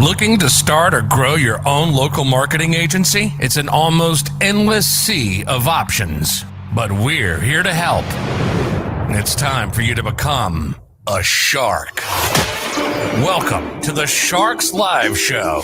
Looking to start or grow your own local marketing agency? It's an almost endless sea of options, but we're here to help. It's time for you to become a shark. Welcome to the Sharks Live Show,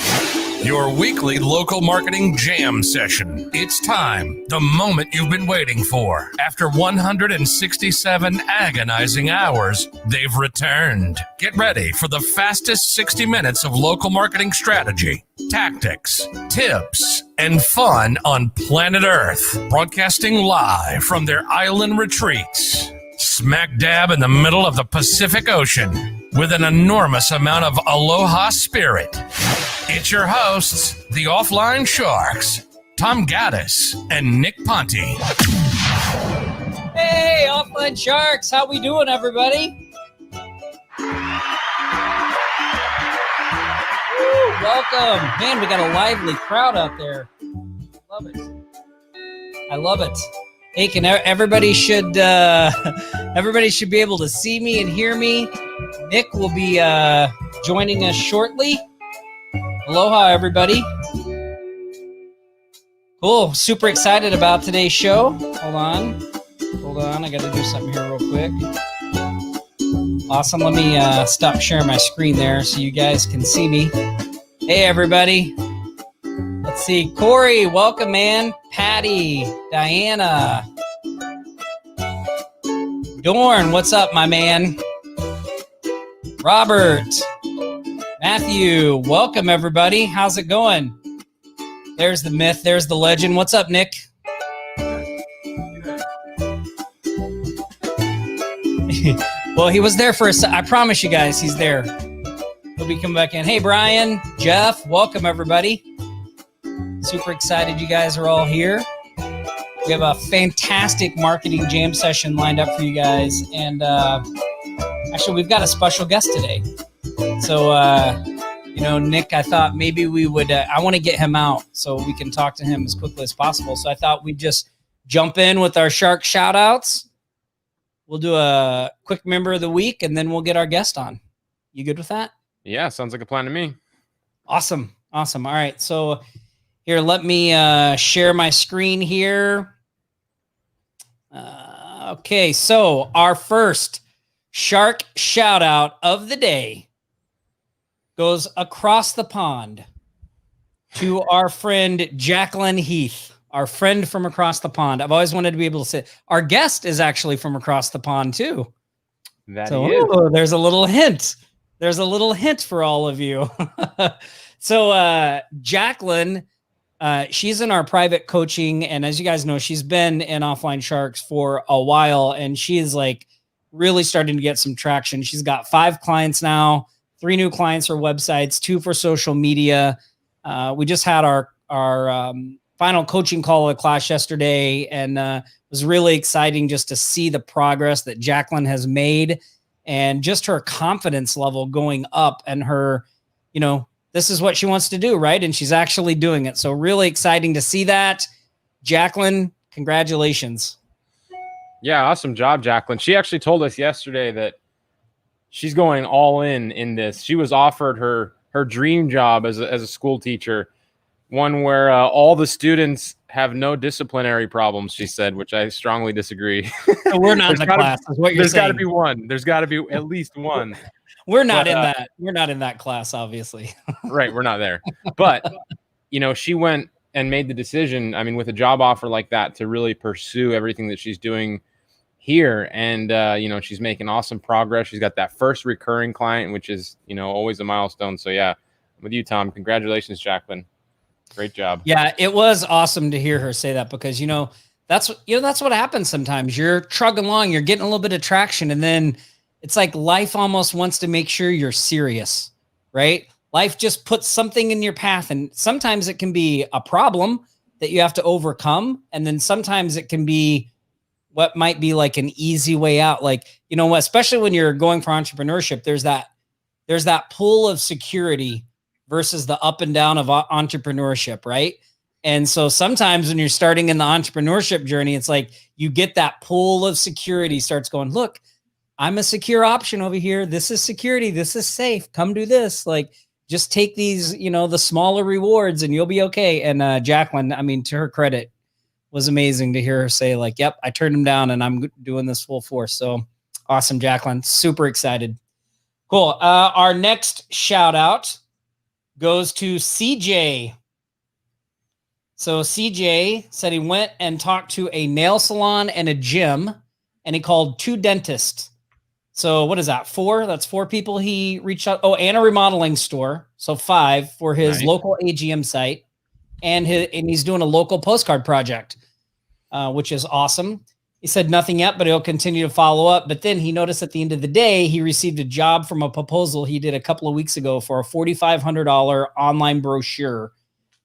your weekly local marketing jam session. It's time, the moment you've been waiting for. After 167 agonizing hours, they've returned. Get ready for the fastest 60 minutes of local marketing strategy, tactics, tips, and fun on planet Earth. Broadcasting live from their island retreats, smack dab in the middle of the Pacific Ocean, with an enormous amount of aloha spirit. It's your hosts, the Offline Sharks, Tom Gaddis and Nick Ponte. Hey, Offline Sharks, how we doing, everybody? Woo, welcome. Man, we got a lively crowd out there. Love it. I love it. Hey, can everybody should be able to see me and hear me. Nick will be joining us shortly. Aloha, everybody. Cool. Super excited about today's show. Hold on. I got to do something here real quick. Awesome. Let me stop sharing my screen there so you guys can see me. Hey, everybody. Let's see. Corey, welcome, man. Patty, Diana. Dorn, what's up, my man? Robert, Matthew, welcome, everybody. How's it going? There's the myth. There's the legend. What's up, Nick? Well, he was there for I promise you guys, he's there. He'll be coming back in. Hey, Brian, Jeff, welcome, everybody. Super excited you guys are all here. We have a fantastic marketing jam session lined up for you guys. And actually, we've got a special guest today. So, Nick, I thought maybe we would, I want to get him out so we can talk to him as quickly as possible. So I thought we'd just jump in with our shark shout outs. We'll do a quick member of the week and then we'll get our guest on. You good with that? Yeah, sounds like a plan to me. Awesome. All right. So here, let me share my screen here. Okay. So our first shark shout out of the day goes across the pond to our friend Jacqueline Heath, our friend from across the pond. I've always wanted to be able to say our guest is actually from across the pond too. There's a little hint. There's a little hint for all of you. So Jacqueline, she's in our private coaching. And as you guys know, she's been in Offline Sharks for a while and she is like really starting to get some traction. She's got 5 clients now. 3 new clients for websites, 2 for social media. We just had our final coaching call of the class yesterday, and it was really exciting just to see the progress that Jacqueline has made and just her confidence level going up and her, this is what she wants to do, right? And she's actually doing it. So really exciting to see that. Jacqueline, congratulations. Yeah, awesome job, Jacqueline. She actually told us yesterday that she's going all in this. She was offered her dream job as a school teacher, one where all the students have no disciplinary problems, she said, which I strongly disagree. So we're not in the class, is what you're saying. There's got to be one. There's got to be at least one. We're not in that. We're not in that class, obviously. Right, we're not there. But, she went and made the decision, with a job offer like that, to really pursue everything that she's doing here. And, she's making awesome progress. She's got that first recurring client, which is, always a milestone. So yeah, I'm with you, Tom. Congratulations, Jacqueline. Great job. Yeah, it was awesome to hear her say that because, that's what happens sometimes. You're trugging along, you're getting a little bit of traction. And then it's like life almost wants to make sure you're serious, right? Life just puts something in your path. And sometimes it can be a problem that you have to overcome. And then sometimes it can be what might be like an easy way out. Like, especially when you're going for entrepreneurship, there's that pull of security versus the up and down of entrepreneurship, right? And so sometimes when you're starting in the entrepreneurship journey, it's like you get that pull of security starts going, look, I'm a secure option over here. This is security. This is safe. Come do this. Like just take these, the smaller rewards and you'll be okay. And Jacqueline, I mean, to her credit, was amazing to hear her say like, yep, I turned him down and I'm doing this full force. So awesome, Jacqueline. Super excited. Cool. Our next shout out goes to CJ. So CJ said he went and talked to a nail salon and a gym, and he called 2 dentists. So what is that? 4? That's 4 people he reached out. Oh, and a remodeling store. So 5 for his local AGM site. And he's doing a local postcard project, which is awesome. He said nothing yet, but he'll continue to follow up. But then he noticed at the end of the day, he received a job from a proposal he did a couple of weeks ago for a $4,500 online brochure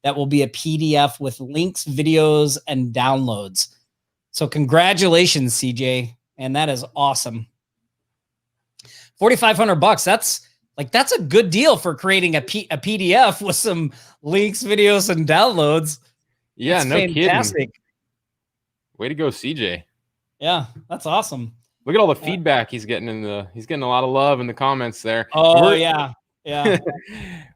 that will be a PDF with links, videos, and downloads. So congratulations, CJ. And that is awesome. $4,500. That's a good deal for creating a PDF with some links, videos, and downloads. Yeah, that's no fantastic. kidding. Way to go, CJ. Yeah, that's awesome. Look at all the feedback he's getting he's getting a lot of love in the comments there. Oh, yeah. Yeah.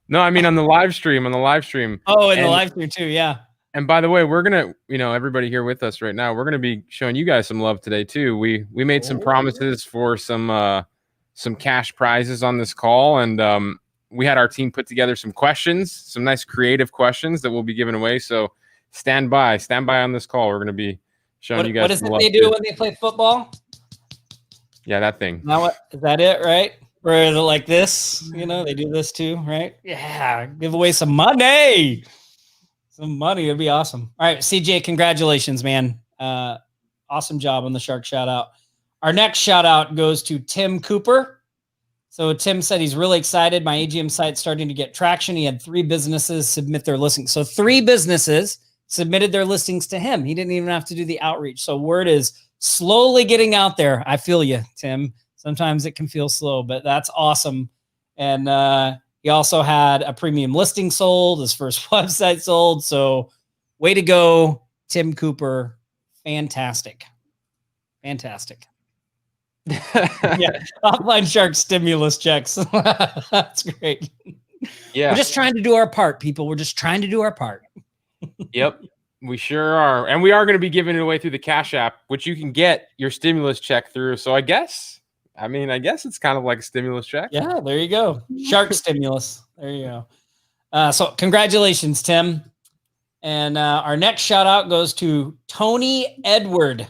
No, I mean on the live stream. Oh, in the live stream too, yeah. And by the way, we're gonna, everybody here with us right now, we're gonna be showing you guys some love today too. We made some promises for some cash prizes on this call, and we had our team put together some questions, some nice creative questions that we'll be giving away. So stand by on this call. We're gonna be showing you guys. What is it they do when they play football? Yeah, that thing. Now is that it, right? Where they're like this, they do this too, right? Yeah, give away some money. It'd be awesome. All right, CJ, congratulations, man. Awesome job on the Shark shout out. Our next shout out goes to Tim Cooper. So Tim said he's really excited. My AGM site's starting to get traction. He had 3 businesses submit their listings. So 3 businesses submitted their listings to him. He didn't even have to do the outreach. So word is slowly getting out there. I feel you, Tim. Sometimes it can feel slow, but that's awesome. And he also had a premium listing sold, his first website sold. So way to go, Tim Cooper. Fantastic. Yeah. Offline Shark stimulus checks. That's great. Yeah. We're just trying to do our part, people. We're just trying to do our part. Yep. We sure are. And we are going to be giving it away through the Cash App, which you can get your stimulus check through. So I guess it's kind of like a stimulus check. Yeah, there you go. Shark stimulus. There you go. So congratulations, Tim. And our next shout out goes to Tony Edward.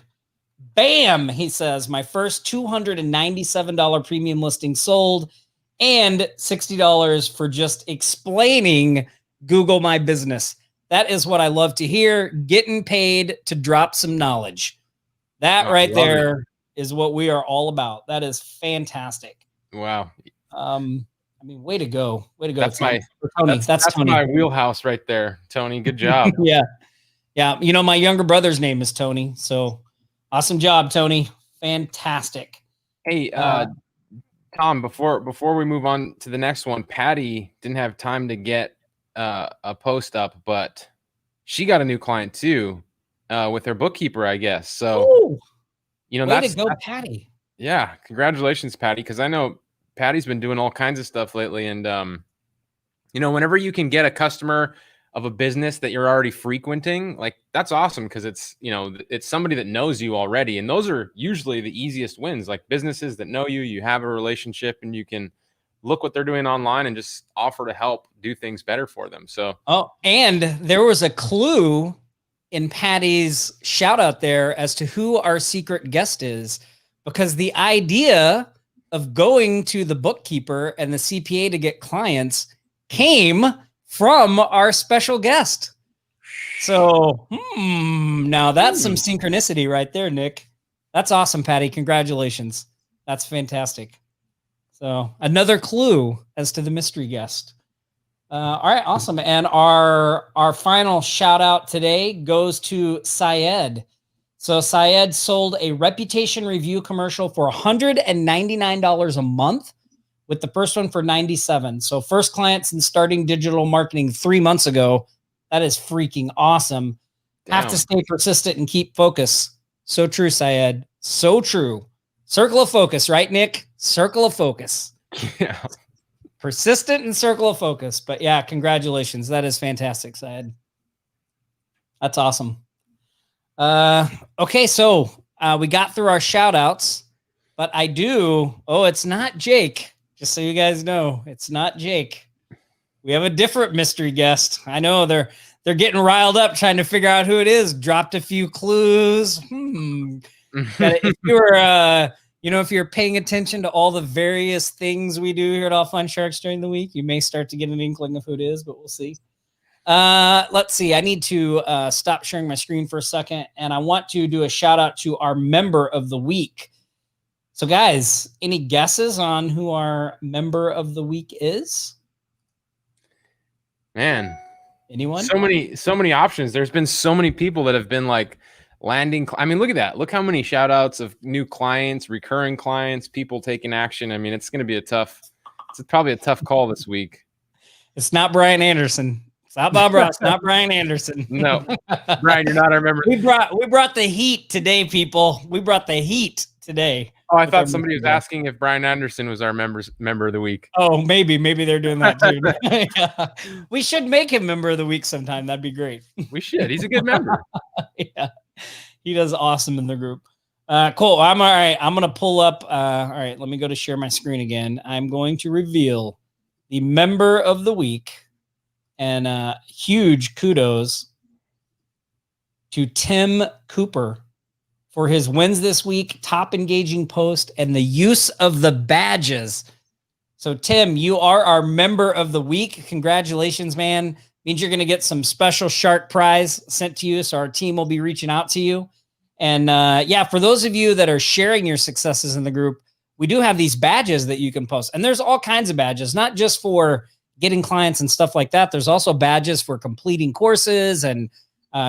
Bam, he says, my first $297 premium listing sold and $60 for just explaining Google My Business. That is what I love to hear. Getting paid to drop some knowledge. That right there is what we are all about. That is fantastic. Wow. Way to go. That's Tony. That's Tony. My wheelhouse right there, Tony. Good job. Yeah. My younger brother's name is Tony. So awesome job, Tony. Fantastic. Hey, Tom, before we move on to the next one, Patty didn't have time to get a post up, but she got a new client too with her bookkeeper, I guess. So, ooh. Way that's to go, Patty. Yeah. Congratulations, Patty. Cause I know Patty's been doing all kinds of stuff lately. And, whenever you can get a customer of a business that you're already frequenting, like that's awesome. Cause it's, it's somebody that knows you already. And those are usually the easiest wins, like businesses that know you have a relationship and you can look what they're doing online and just offer to help do things better for them. So, and there was a clue in Patty's shout out there as to who our secret guest is, because the idea of going to the bookkeeper and the CPA to get clients came from our special guest. So, now that's some synchronicity right there, Nick. That's awesome, Patty. Congratulations. That's fantastic. So another clue as to the mystery guest. All right, awesome. And our final shout out today goes to Syed. So Syed sold a reputation review commercial for $199 a month, with the first one for $97. So first client since starting digital marketing 3 months ago. That is freaking awesome. Damn. Have to stay persistent and keep focus. So true, Syed. So true. Circle of focus, right, Nick? Circle of focus. Yeah. Persistent and circle of focus. But yeah, congratulations. That is fantastic, Syed. That's awesome. Okay, so we got through our shout outs, but it's not Jake. Just so you guys know, it's not Jake. We have a different mystery guest. I know they're getting riled up trying to figure out who it is. Dropped a few clues. If you were if you're paying attention to all the various things we do here at Offline Sharks during the week, you may start to get an inkling of who it is, but we'll see. Let's see. I need to stop sharing my screen for a second, and I want to do a shout out to our member of the week. So, guys, any guesses on who our member of the week is? Man, anyone? So many options. There's been so many people that have been like landing. I mean, look at that. Look how many shout outs of new clients, recurring clients, people taking action. I mean, it's going to be it's probably a tough call this week. It's not Brian Anderson. It's not Bob Ross, not Brian Anderson. No, Brian, you're not our member. We brought the heat today, people. We brought the heat today. Oh, I thought somebody was asking if Brian Anderson was our member of the week. Oh, maybe they're doing that too. Yeah. We should make him member of the week sometime. That'd be great. We should. He's a good member. Yeah, he does awesome in the group. Cool. I'm all right. I'm gonna pull up. All right, let me go to share my screen again. I'm going to reveal the member of the week, and huge kudos to Tim Cooper for his wins this week, top engaging post, and the use of the badges. So, Tim, you are our member of the week. Congratulations, man. Means you're going to get some special shark prize sent to you. So our team will be reaching out to you. And for those of you that are sharing your successes in the group, we do have these badges that you can post. And there's all kinds of badges, not just for getting clients and stuff like that. There's also badges for completing courses and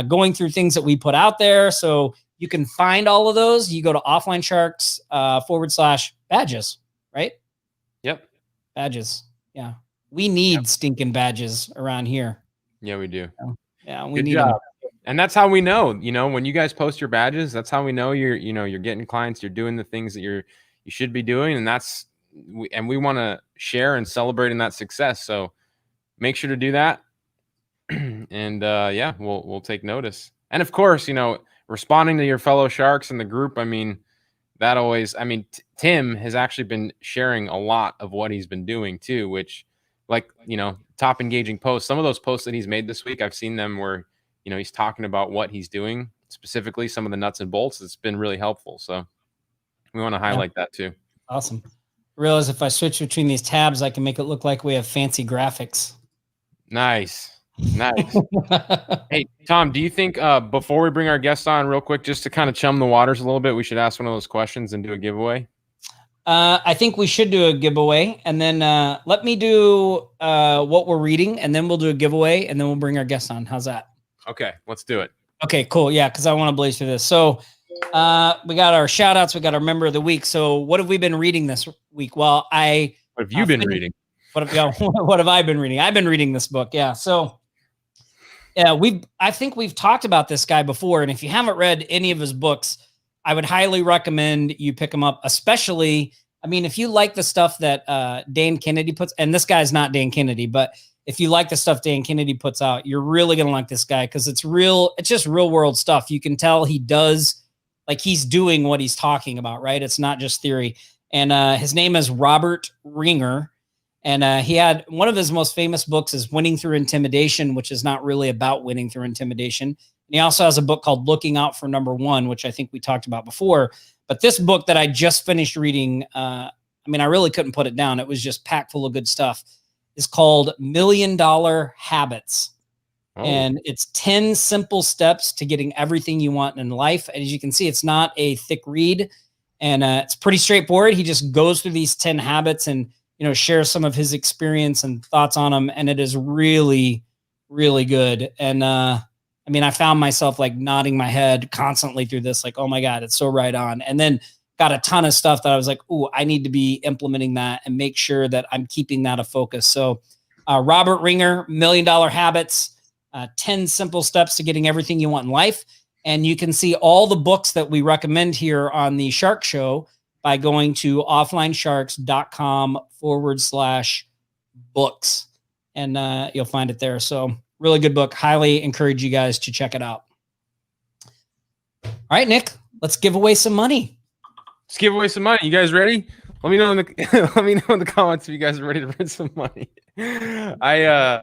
going through things that we put out there. So you can find all of those. You go to Offline Sharks /badges, right? Yep. Badges. Yeah. We need stinking badges around here. Yeah, we do. Yeah, we Good need job. them. And that's how we know, when you guys post your badges, that's how we know you're getting clients, you're doing the things that you should be doing. And we want to share and celebrate in that success. So make sure to do that. And we'll take notice. And of course, responding to your fellow sharks in the group. I mean, Tim has actually been sharing a lot of what he's been doing too, which top engaging posts. Some of those posts that he's made this week, I've seen them where, he's talking about what he's doing, specifically some of the nuts and bolts. It's been really helpful. So we want to highlight that too. Awesome. I realize if I switch between these tabs, I can make it look like we have fancy graphics. Nice. Hey, Tom, do you think before we bring our guests on real quick, just to kind of chum the waters a little bit, we should ask one of those questions and do a giveaway? I think we should do a giveaway, and then let me do what we're reading, and then we'll do a giveaway, and then we'll bring our guests on. How's that? Okay, let's do it. Okay, cool. Yeah, because I want to blaze through this. So we got our shout outs. We got our member of the week. So what have we been reading this week? Well, what have you been reading? What have I been reading? I've been reading this book. Yeah. So I think we've talked about this guy before. And if you haven't read any of his books, I would highly recommend you pick him up, especially, if you like the stuff that Dan Kennedy puts, and this guy's not Dan Kennedy, but if you like the stuff Dan Kennedy puts out, you're really going to like this guy because it's just real world stuff. You can tell he's doing what he's talking about, right? It's not just theory. And his name is Robert Ringer. And he had one of his most famous books is Winning Through Intimidation, which is not really about winning through intimidation. And he also has a book called Looking Out for Number One, which I think we talked about before. But this book that I just finished reading, I really couldn't put it down. It was just packed full of good stuff. Is called $1 Million Habits. Oh. And it's 10 simple steps to getting everything you want in life. And as you can see, it's not a thick read. And it's pretty straightforward. He just goes through these 10 habits and shares some of his experience and thoughts on them. And it is really, really good. And I found myself nodding my head constantly through this, oh my God, it's so right on. And then got a ton of stuff that I was like, ooh, I need to be implementing that and make sure that I'm keeping that a focus. So Robert Ringer, $1 Million Habits, 10 simple steps to getting everything you want in life. And you can see all the books that we recommend here on the Shark Show by going to offlinesharks.com Books, and you'll find it there. So really good book. Highly encourage you guys to check it out. All right, Nick, let's give away some money. Let's give away some money. You guys ready? Let me know in the let me know in the comments if you guys are ready to win some money. I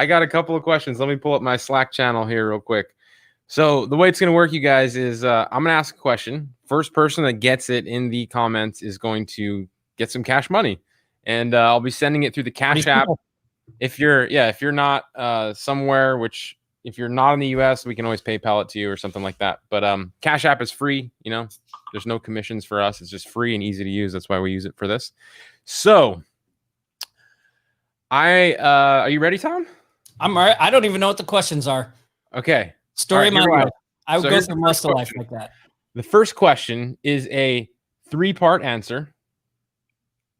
got a couple of questions. Let me pull up my Slack channel here real quick. So the way it's going to work, you guys, is I'm going to ask a question. First person that gets it in the comments is going to get some cash money, and I'll be sending it through the Cash App. If you're not somewhere, which if you're not in the US, we can always PayPal it to you or something like that. But Cash App is free. You know, there's no commissions for us. It's just free and easy to use. That's why we use it for this. So are you ready, Tom? I'm all right. I don't even know what the questions are. Okay. Story of my life. I would So go here's through the most first of life question. like that. The first question is a 3-part answer.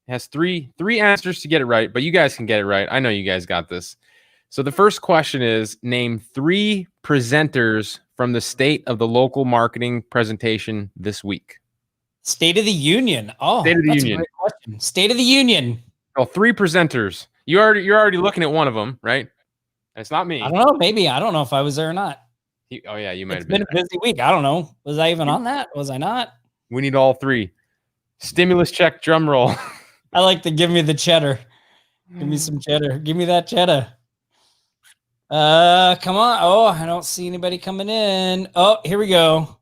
It has three answers to get it right, but you guys can get it right. I know you guys got this. So the first question is, name 3 presenters from the state of the local marketing presentation this week. State of the Union. Oh, State of the that's Union. a great question. State of the Union. Oh, 3 presenters. You're already looking at one of them, right? And it's not me. I don't know. Maybe. I don't know if I was there or not. Oh yeah, you might It's have been. been a busy week. I don't know. Was I even on that? Was I not? We need all 3. Stimulus check, drum roll. I like to give me the cheddar. Give me some cheddar. Give me that cheddar. Come on. Oh, I don't see anybody coming in. Oh, here we go.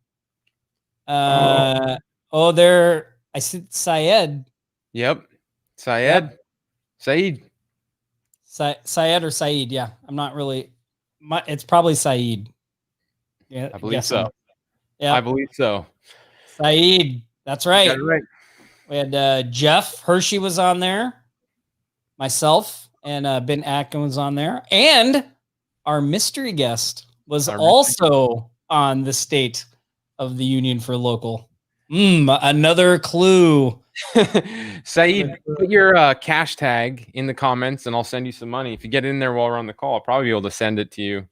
There. I see Syed. Yep. Syed. Saeed. Syed or Saeed. Yeah. I'm not really. It's probably Saeed. Yeah, I believe so. Yeah. I believe so. Saeed. That's right. Got it right. We had Jeff Hershey was on there, myself, and Ben Atkins was on there, and our mystery guest was also on the State of the Union for local. Another clue. Saeed, put your cash tag in the comments, and I'll send you some money. If you get in there while we're on the call, I'll probably be able to send it to you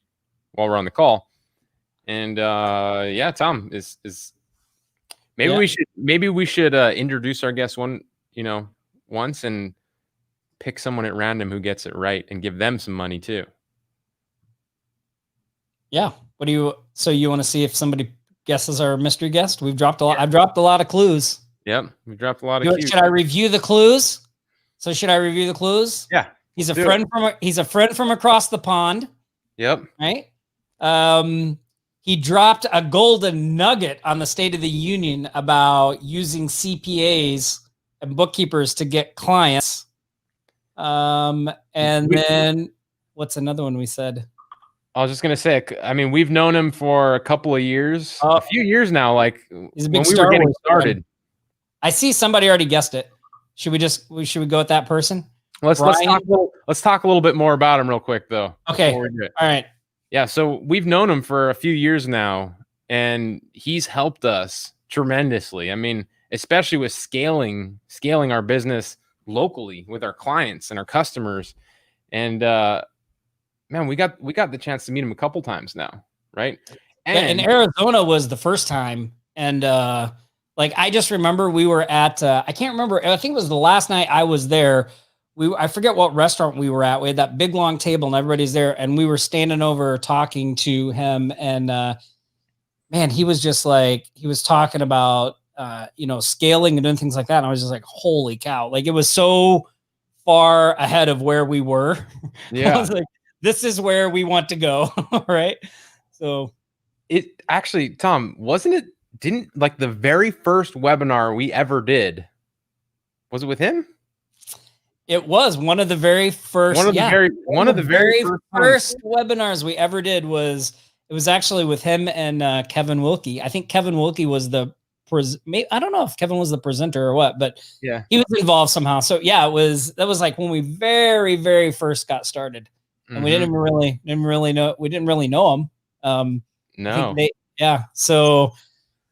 while we're on the call. And yeah, Tom is. Maybe we should introduce our guest once and pick someone at random who gets it right and give them some money too. Yeah. So you want to see if somebody guesses our mystery guest? We've dropped a lot. I've dropped a lot of clues. Yep. We dropped a lot of cues. Should I review the clues? Yeah. He's a friend from across the pond. Yep. Right. He dropped a golden nugget on the State of the Union about using CPAs and bookkeepers to get clients. And then what's another one we said? I was just going to say, I mean, we've known him for a couple of years, a few years now, like he's a big when we Star were getting Wars started. fan. I see somebody already guessed it. Should we go with that person? Let's talk a little bit more about him real quick though. Okay. All right. Yeah, so we've known him for a few years now, and he's helped us tremendously. I mean, especially with scaling our business locally with our clients and our customers. And man, we got the chance to meet him a couple times now, right? And Arizona was the first time, and I just remember we were at I can't remember. I think it was the last night I was there. I forget what restaurant we were at. We had that big long table and everybody's there, and we were standing over talking to him, and man, he was just he was talking about scaling and doing things like that, and I was just like, holy cow, like it was so far ahead of where we were. Yeah. I was like, this is where we want to go. Right. So it actually, Tom, didn't the very first webinar we ever did, was it with him? It was one of the very first. One of the very first webinars we ever did was actually with him and Kevin Wilkie. I think Kevin Wilkie was I don't know if Kevin was the presenter or what, but yeah, he was involved somehow. So yeah, that was like when we very, very first got started, and we didn't really know him. No. So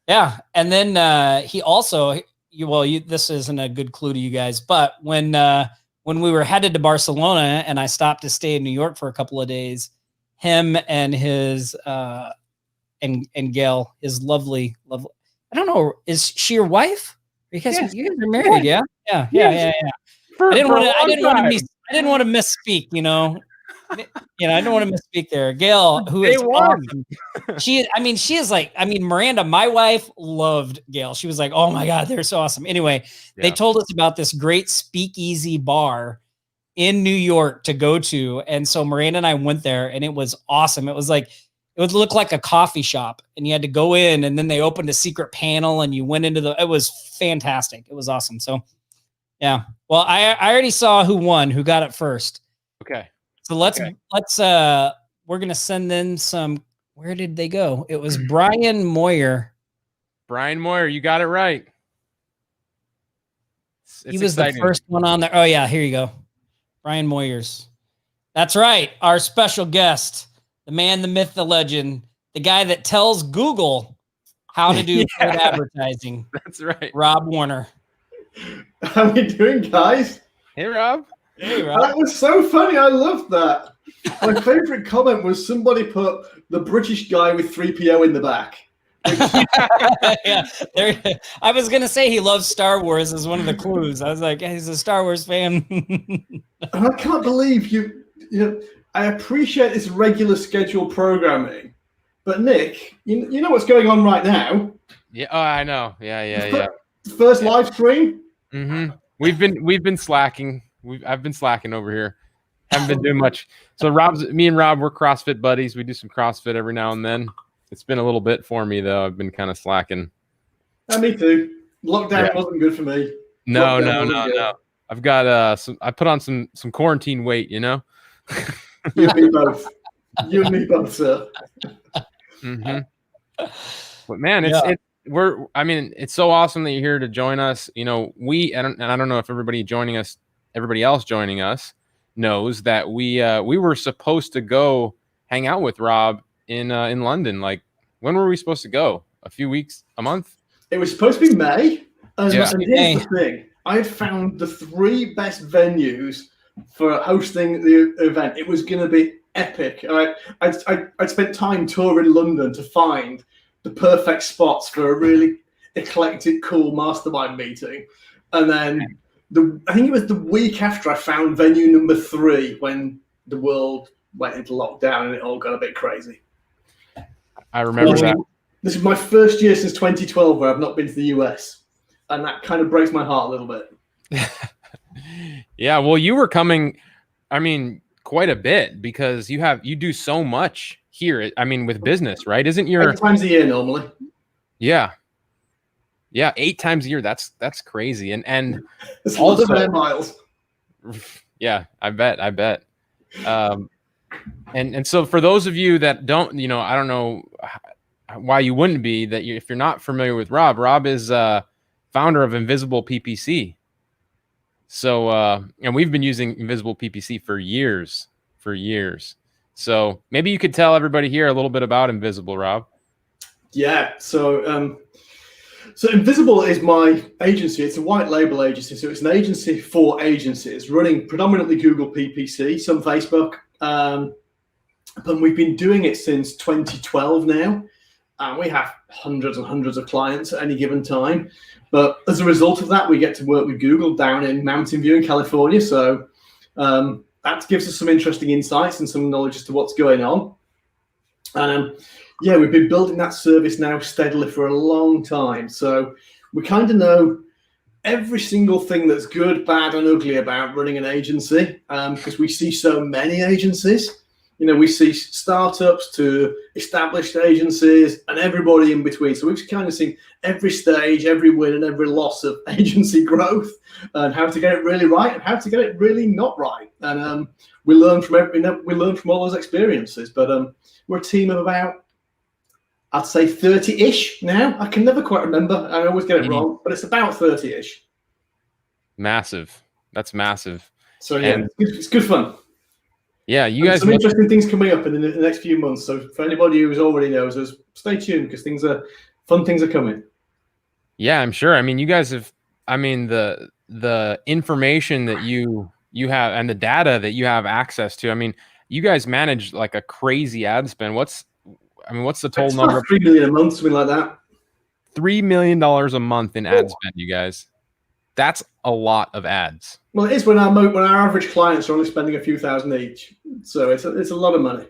yeah, and then he also this isn't a good clue to you guys, but when we were headed to Barcelona and I stopped to stay in New York for a couple of days, him and his and Gail, his lovely, I don't know, is she your wife? Because you guys are married, yeah. I didn't want I didn't want to misspeak, you know. I don't want to misspeak there. Gail, who They is won. awesome. She is like, Miranda, my wife loved Gail. She was like, oh my God, they're so awesome. Anyway, they Yeah. told us about this great speakeasy bar in New York to go to. And so Miranda and I went there and it was awesome. It was like, it would look like a coffee shop and you had to go in and then they opened a secret panel and you went into it was fantastic. It was awesome. So yeah. Well, I already saw who won, who got it first. Okay. So let's we're going to send in some, where did they go? It was Brian Moyer. Brian Moyer, you got it right. He was exciting. The first one on there. Oh yeah. Here you go. Brian Moyers. That's right. Our special guest, the man, the myth, the legend, the guy that tells Google how to do good advertising. That's right. Rob Warner. How you doing, guys? Hey, Rob. Hey, Rob. That was so funny. I loved that. My favorite comment was somebody put the British guy with 3PO in the back. Yeah, I was gonna say he loves Star Wars as one of the clues. I was like, yeah, he's a Star Wars fan. And I can't believe you know, I appreciate this regular scheduled programming, but Nick, you know what's going on right now? Yeah, I know. Yeah. First live stream. Mm-hmm. We've been slacking. I've been slacking over here. Haven't been doing much. So me and Rob, we're CrossFit buddies. We do some CrossFit every now and then. It's been a little bit for me though. I've been kind of slacking. Me too. Lockdown wasn't good for me. No. I've got I put on some quarantine weight, you know. You and me both. You and me both, sir. Mm-hmm. But man, it's so awesome that you're here to join us. You know, I don't know if everybody else joining us knows that we were supposed to go hang out with Rob in London. Like, when were we supposed to go? A few weeks, a month? It was supposed to be May. And Yeah. here's the thing. I had found the 3 best venues for hosting the event. It was going to be epic. I'd spent time touring London to find the perfect spots for a really eclectic, cool mastermind meeting. And then I think it was the week after I found venue number 3 when the world went into lockdown and it all got a bit crazy. I remember that. This is my first year since 2012 where I've not been to the US. And that kind of breaks my heart a little bit. Yeah, well, you were coming, quite a bit because you do so much here. With business, right? Isn't your 8 times a year normally? Yeah, 8 times a year. That's crazy. And It's also, lots of air miles. Yeah, I bet. And so for those of you that don't, I don't know why you wouldn't be, if you're not familiar with Rob is founder of Invisible PPC. So, and we've been using Invisible PPC for years. So maybe you could tell everybody here a little bit about Invisible, Rob. Yeah. So Invisible is my agency. It's a white label agency. So it's an agency for agencies running predominantly Google PPC, some Facebook. But we've been doing it since 2012 now. And we have hundreds and hundreds of clients at any given time. But as a result of that, we get to work with Google down in Mountain View in California. So that gives us some interesting insights and some knowledge as to what's going on. And we've been building that service now steadily for a long time. So we kind of know every single thing that's good, bad, and ugly about running an agency, because we see so many agencies. We see startups to established agencies and everybody in between. So we've kind of seen every stage, every win, and every loss of agency growth, and how to get it really right and how to get it really not right. And we learn from all those experiences. But we're a team of about, I'd say 30-ish now. I can never quite remember. I always get it wrong, but it's about 30-ish. Massive. That's massive. So yeah, it's good fun. Yeah, you guys. Some interesting things coming up in the next few months. So for anybody who's already knows us, stay tuned because fun things are coming. Yeah, I'm sure. You guys have. The information that you have and the data that you have access to. You guys manage like a crazy ad spend. What's the total number? $3 million a month, something like that. $3 million a month in ad spend, you guys. That's a lot of ads. Well, it is when our average clients are only spending a few thousand each, so it's a lot of money.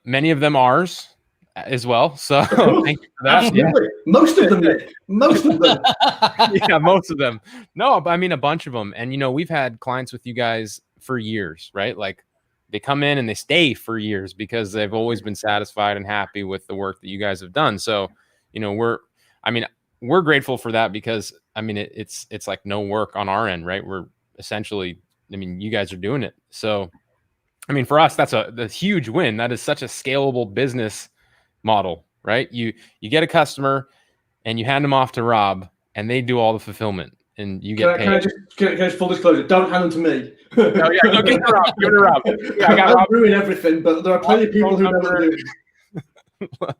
Many of them ours as well. So thank you for that. Absolutely. Yeah. Most of them, Nick. Most of them. Yeah, most of them. No, but I mean a bunch of them. And we've had clients with you guys for years, right? Like they come in and they stay for years because they've always been satisfied and happy with the work that you guys have done. So, we're grateful for that because it's like no work on our end, right? We're essentially, you guys are doing it. So, for us, that's a huge win. That is such a scalable business model, right? You get a customer and you hand them off to Rob and they do all the fulfillment and you get paid. Can I just full disclosure? Don't hand them to me. No, give it to Rob. Give it to Rob. Yeah, I got Rob. Ruin everything, but there are plenty of people who never do it.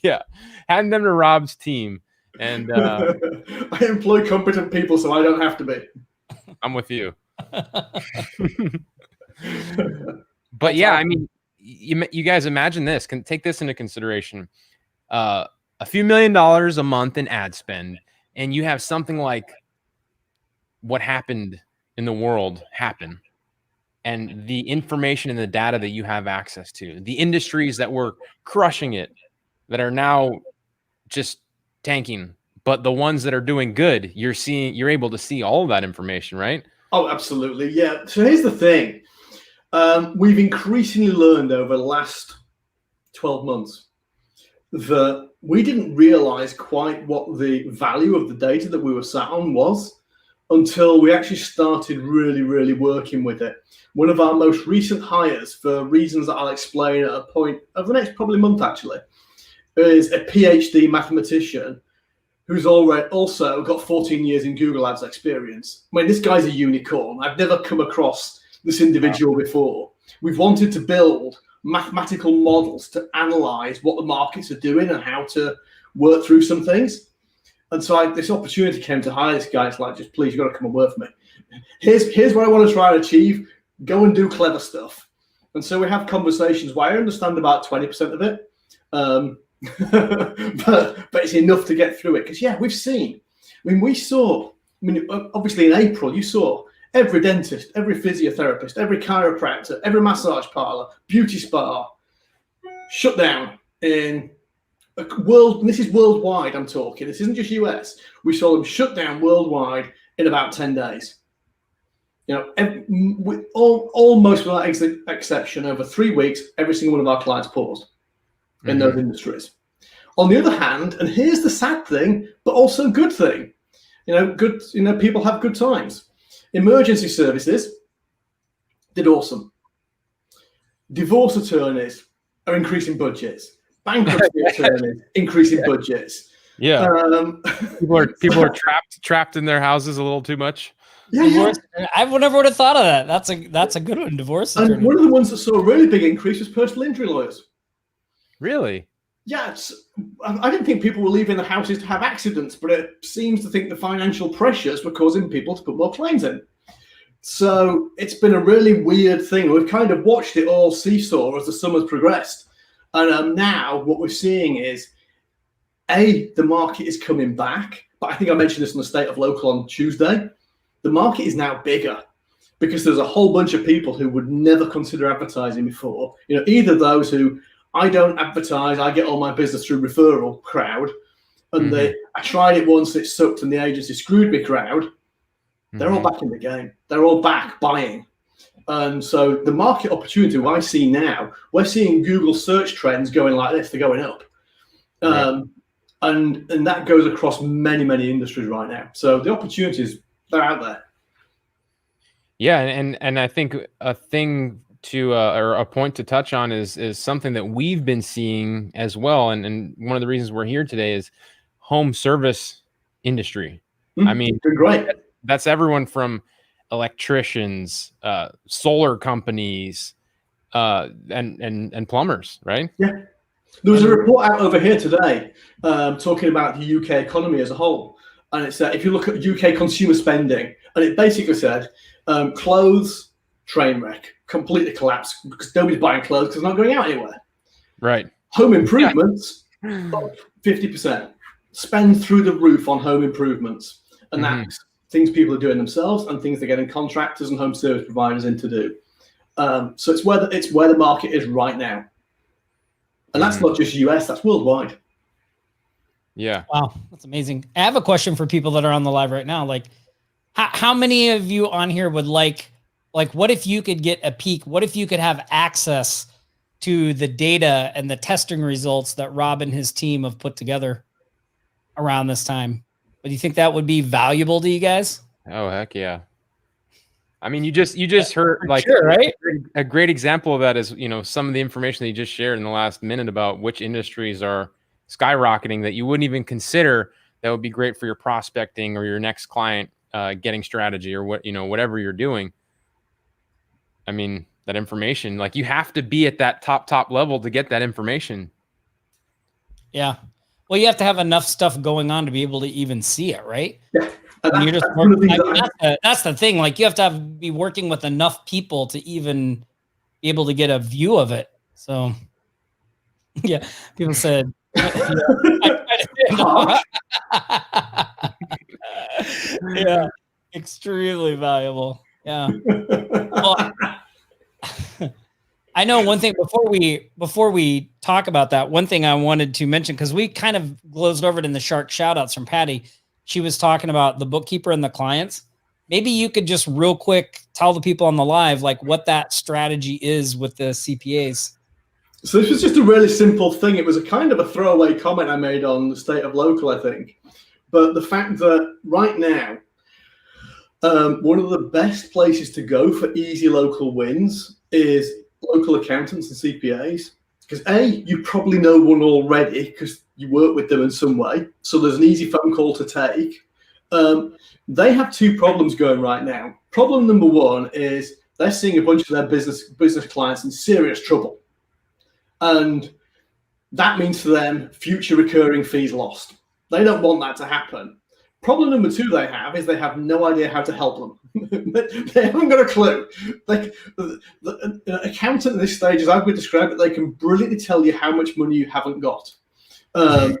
Yeah, hand them to Rob's team. And I employ competent people, so I don't have to be. I'm with you. But yeah, you guys imagine this. Can take this into consideration. A few $1 million a month in ad spend, and you have something like what happened in the world happen, and the information and the data that you have access to, the industries that were crushing it, that are now just tanking, but the ones that are doing good, you're able to see all of that information, right? Oh, absolutely. Yeah. So here's the thing. We've increasingly learned over the last 12 months that we didn't realize quite what the value of the data that we were sat on was until we actually started really, really working with it. One of our most recent hires, for reasons that I'll explain at a point of the next probably month actually, is a PhD mathematician who's also got 14 years in Google Ads experience. This guy's a unicorn. I've never come across this individual before. We've wanted to build mathematical models to analyze what the markets are doing and how to work through some things. And so this opportunity came to hire this guy. It's like, just please, you've got to come and work for me. Here's what I want to try and achieve. Go and do clever stuff. And so we have conversations where I understand about 20% of it. But it's enough to get through it. Because, yeah, we've seen. Obviously in April, you saw every dentist, every physiotherapist, every chiropractor, every massage parlor, beauty spa shut down in this is worldwide I'm talking. This isn't just US. We saw them shut down worldwide in about 10 days. Almost without exception, over 3 weeks, every single one of our clients paused in those industries. On the other hand, and here's the sad thing, but also good thing, people have good times. Emergency services did awesome. Divorce attorneys are increasing budgets. Bankruptcy attorneys increasing budgets. Yeah, people are trapped in their houses a little too much. Yeah. I never would have thought of that. That's a good one. Divorce attorney. And one of the ones that saw a really big increase was personal injury lawyers. Really? Yeah, I didn't think people were leaving the houses to have accidents, but it seems to think the financial pressures were causing people to put more claims in. So it's been a really weird thing. We've kind of watched it all seesaw as the summer's progressed. And now what we're seeing is, the market is coming back. But I think I mentioned this on the State of Local on Tuesday. The market is now bigger because there's a whole bunch of people who would never consider advertising before. Either those who, I don't advertise, I get all my business through referral crowd. And I tried it once, it sucked, and the agency screwed me crowd. They're all back in the game. They're all back buying. And so the market opportunity I see now, we're seeing Google search trends going like this, they're going up. And that goes across many, many industries right now. So the opportunities, they're out there. Yeah, and I think a thing to or a point to touch on is something that we've been seeing as well, and one of the reasons we're here today is home service industry. Doing great. That's everyone from electricians, solar companies, and plumbers, right? Yeah. There was a report out over here today talking about the UK economy as a whole, and it said if you look at UK consumer spending, and it basically said clothes, train wreck, completely collapsed because nobody's buying clothes because they're not going out anywhere. Right. Home improvements, up 50%. spend through the roof on home improvements, and Mhm. that's things people are doing themselves and things they're getting contractors and home service providers in to do. So it's where the market is right now, and that's not just US, that's worldwide. Yeah. Wow, that's amazing. I have a question for people that are on the live right now. Like, how many of you on here would like, what if you could get a peek? What if you could have access to the data and the testing results that Rob and his team have put together around this time? Do you think that would be valuable to you guys? Oh, heck yeah. I mean, you just heard like Sure, right? a great example of that is, some of the information that you just shared in the last minute about which industries are skyrocketing that you wouldn't even consider that would be great for your prospecting or your next client getting strategy or whatever you're doing. I mean, that information, like you have to be at that top level to get that information. Yeah. Well, you have to have enough stuff going on to be able to even see it, right? Yeah. And you're just working, that's the thing. Like you have to be working with enough people to even be able to get a view of it. So, yeah, people said, yeah, extremely valuable. Yeah. Well, I know one thing before we talk about that, one thing I wanted to mention, because we kind of glozed over it in the Shark shout-outs from Patty. She was talking about the bookkeeper and the clients. Maybe you could just real quick tell the people on the live, like what that strategy is with the CPAs. So this was just a really simple thing. It was a kind of a throwaway comment I made on the State of Local, I think. But the fact that right now, one of the best places to go for easy local wins is local accountants and CPAs. Because A, you probably know one already because you work with them in some way. So there's an easy phone call to take. They have two problems going right now. Problem number one is they're seeing a bunch of their business clients in serious trouble. And that means for them future recurring fees lost. They don't want that to happen. Problem number two they have is they have no idea how to help them. They haven't got a clue. Like an accountant at this stage, as I would describe it, they can brilliantly tell you how much money you haven't got. But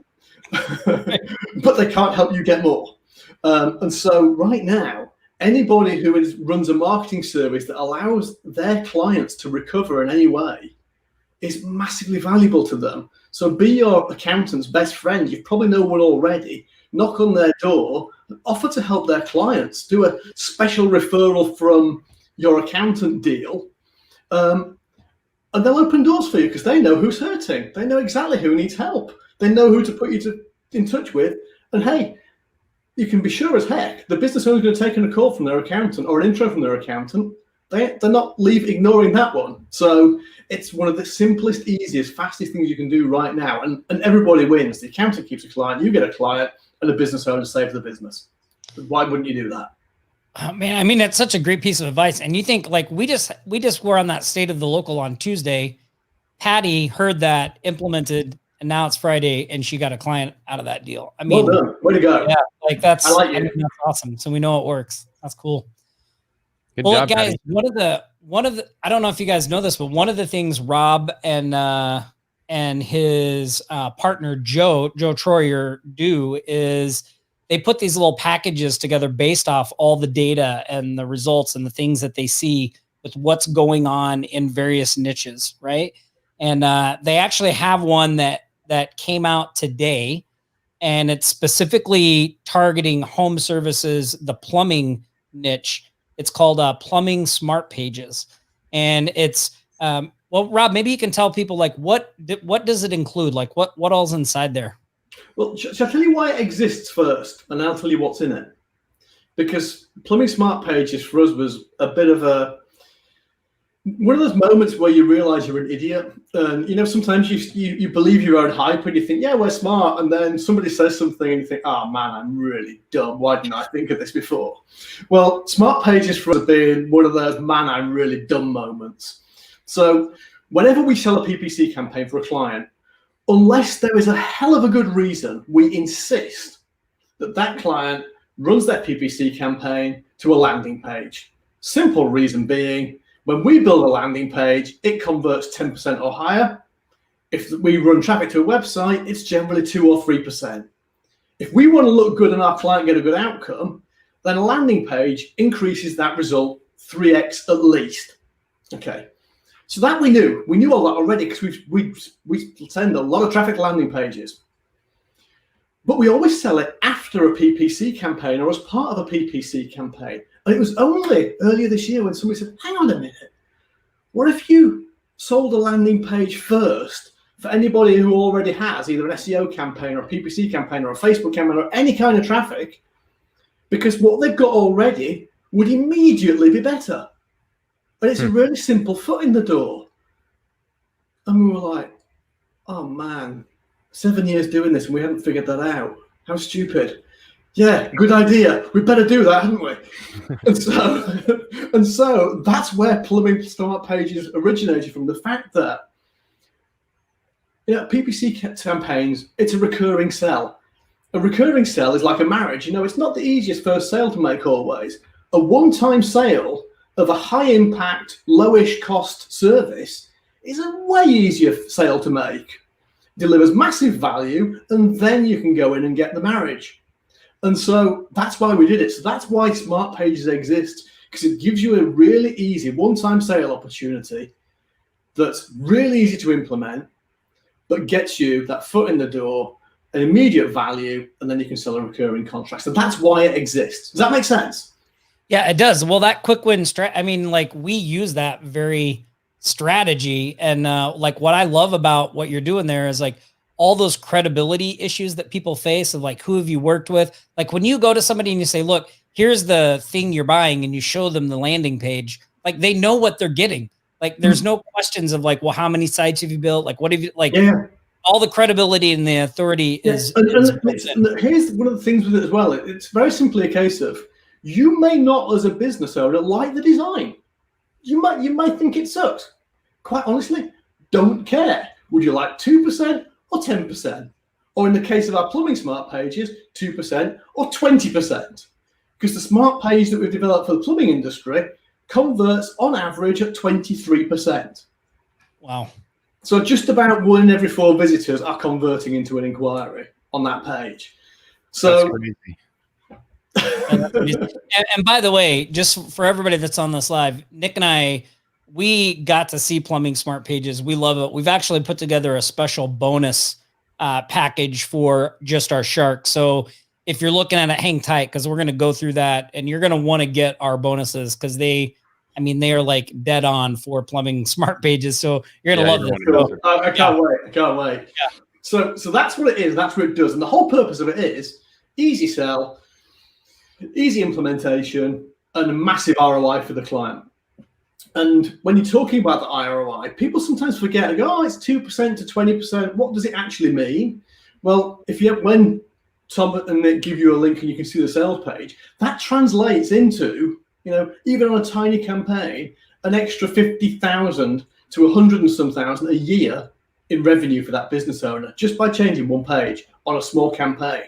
they can't help you get more. And so right now, anybody who runs a marketing service that allows their clients to recover in any way is massively valuable to them. So be your accountant's best friend. You probably know one already. Knock on their door, offer to help their clients, do a special referral from your accountant deal, and they'll open doors for you because they know who's hurting. They know exactly who needs help. They know who to put you in touch with. And hey, you can be sure as heck the business owner's going to take a call from their accountant or an intro from their accountant. They're not ignoring that one. So it's one of the simplest, easiest, fastest things you can do right now. And everybody wins. The accountant keeps a client, you get a client, and the business owner saves the business. Why wouldn't you do that? Oh, man, I mean, that's such a great piece of advice. And you think like we just were on that State of the Local on Tuesday. Patty heard that, implemented, and now it's Friday, and she got a client out of that deal. I mean, well done. Way to go. Yeah, like that's, I like you. I mean, that's awesome. So we know it works. That's cool. Good well, job, guys, Patty. one of the I don't know if you guys know this, but one of the things Rob and his partner Joe Troyer do is they put these little packages together based off all the data and the results and the things that they see with what's going on in various niches, right? And they actually have one that came out today, and it's specifically targeting home services, the plumbing niche. It's called Plumbing Smart Pages, and it's well, Rob, maybe you can tell people like what does it include? Like what all's inside there? Well, shall I tell you why it exists first, and I'll tell you what's in it. Because Plumbing Smart Pages for us was a bit of one of those moments where you realize you're an idiot. And sometimes you believe your own hype and you think, yeah, we're smart, and then somebody says something and you think, oh man, I'm really dumb. Why didn't I think of this before? Well, Smart Pages for us have been one of those man, I'm really dumb moments. So whenever we sell a PPC campaign for a client, unless there is a hell of a good reason, we insist that client runs their PPC campaign to a landing page. Simple reason being, when we build a landing page, it converts 10% or higher. If we run traffic to a website, it's generally 2 or 3%. If we want to look good and our client get a good outcome, then a landing page increases that result 3x at least. Okay, so that we knew all that already because we send a lot of traffic to landing pages. But we always sell it after a PPC campaign or as part of a PPC campaign. And it was only earlier this year when somebody said, hang on a minute, what if you sold a landing page first for anybody who already has either an SEO campaign or a PPC campaign or a Facebook campaign or any kind of traffic, because what they've got already would immediately be better. And it's a really simple foot in the door. And we were like, oh man, 7 years doing this and we haven't figured that out. How stupid. Yeah, good idea. We better do that, hadn't we? and so that's where Plumbing Smart Pages originated from. The fact that, PPC campaigns, it's a recurring sell. A recurring sell is like a marriage. It's not the easiest first sale to make always. A one-time sale of a high impact, lowish cost service is a way easier sale to make. Delivers massive value, and then you can go in and get the marriage. And so that's why we did it. So that's why Smart Pages exist, because it gives you a really easy one-time sale opportunity that's really easy to implement, but gets you that foot in the door, an immediate value, and then you can sell a recurring contract. So that's why it exists. Does that make sense? Yeah, it does. Well, that quick win we use that very strategy. And what I love about what you're doing there is all those credibility issues that people face of who have you worked with? When you go to somebody and you say, look, here's the thing you're buying, and you show them the landing page, they know what they're getting. There's no questions of well, how many sites have you built? What have you all the credibility and the authority is. And here's one of the things with it as well. It's very simply a case of you may not, as a business owner, like the design. You might think it sucks. Quite honestly, don't care. Would you like 2% or 10%? Or in the case of our Plumbing Smart Pages, 2% or 20%? Because the smart page that we've developed for the plumbing industry converts on average at 23%. Wow. So just about 1 in every 4 visitors are converting into an inquiry on that page. So, and by the way, just for everybody that's on this live, Nick and I, we got to see Plumbing Smart Pages. We love it. We've actually put together a special bonus package for just our sharks. So if you're looking at it, hang tight, because we're going to go through that, and you're going to want to get our bonuses because they are dead on for Plumbing Smart Pages. So you're going to love this. I can't wait. I can't wait. Yeah. So that's what it is. That's what it does. And the whole purpose of it is easy sell, easy implementation, and a massive ROI for the client. And when you're talking about the ROI, people sometimes forget, it's 2% to 20%. What does it actually mean? Well, when Tom and Nick give you a link and you can see the sales page, that translates into, even on a tiny campaign, an extra 50,000 to 100 and some thousand a year in revenue for that business owner, just by changing one page on a small campaign.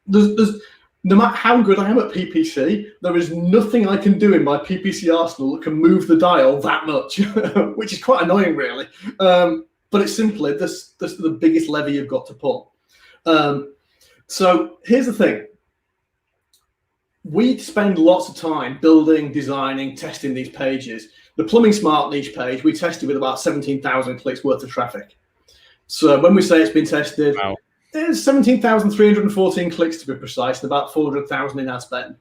There's no matter how good I am at PPC, there is nothing I can do in my PPC arsenal that can move the dial that much, which is quite annoying, really. But it's simply this the biggest lever you've got to pull. So here's the thing. We spend lots of time building, designing, testing these pages. The Plumbing Smart niche page, we tested with about 17,000 clicks worth of traffic. So when we say it's been tested, wow. There's 17,314 clicks to be precise, and about 400,000 in ad spend.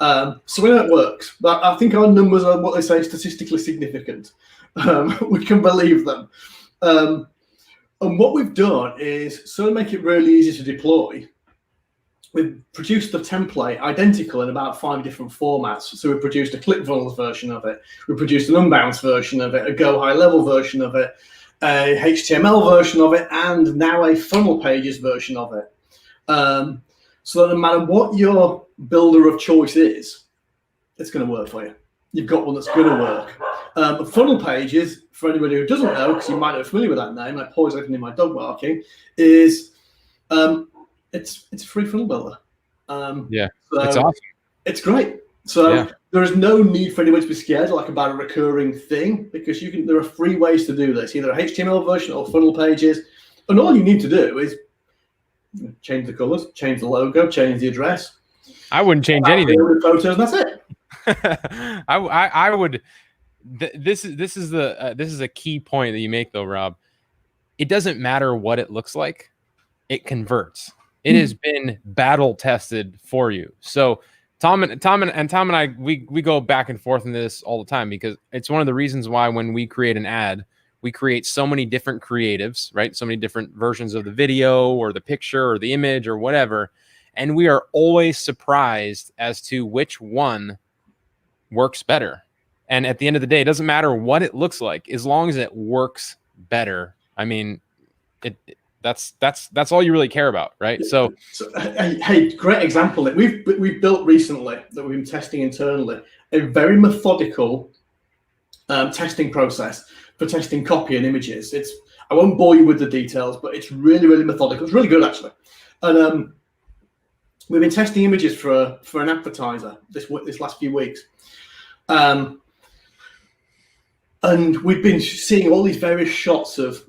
So we know it works, but I think our numbers are what they say statistically significant. We can believe them. And what we've done is so to make it really easy to deploy, we've produced the template identical in about 5 different formats. So we've produced a ClickFunnels version of it, we produced an Unbounce version of it, a Go High Level version of it, a HTML version of it, and now a Funnel Pages version of it. So that no matter what your builder of choice is, it's going to work for you. You've got one that's going to work. Funnel Pages, for anybody who doesn't know, because you might not be familiar with that name, like pause opening my dog barking, is it's a free funnel builder. So it's awesome. It's great. So there is no need for anyone to be scared about a recurring thing, because there are free ways to do this, either a HTML version or Funnel Pages. And all you need to do is Change the colors, change the logo, change the address. I wouldn't change anything. Photos, and that's it. I would. This is a key point that you make, though, Rob. It doesn't matter what it looks like; it converts. It has been battle tested for you. So Tom and I, we go back and forth in this all the time, because it's one of the reasons why when we create an ad, we create so many different creatives, right? So many different versions of the video or the picture or the image or whatever. And we are always surprised as to which one works better. And at the end of the day, it doesn't matter what it looks like, as long as it works better. I mean, that's all you really care about, right? So hey, great example. We've built recently, that we've been testing internally, a very methodical testing process for testing copy and images. I won't bore you with the details, but it's really, really methodical. It's really good, actually. And we've been testing images for an advertiser this last few weeks. And we've been seeing all these various shots of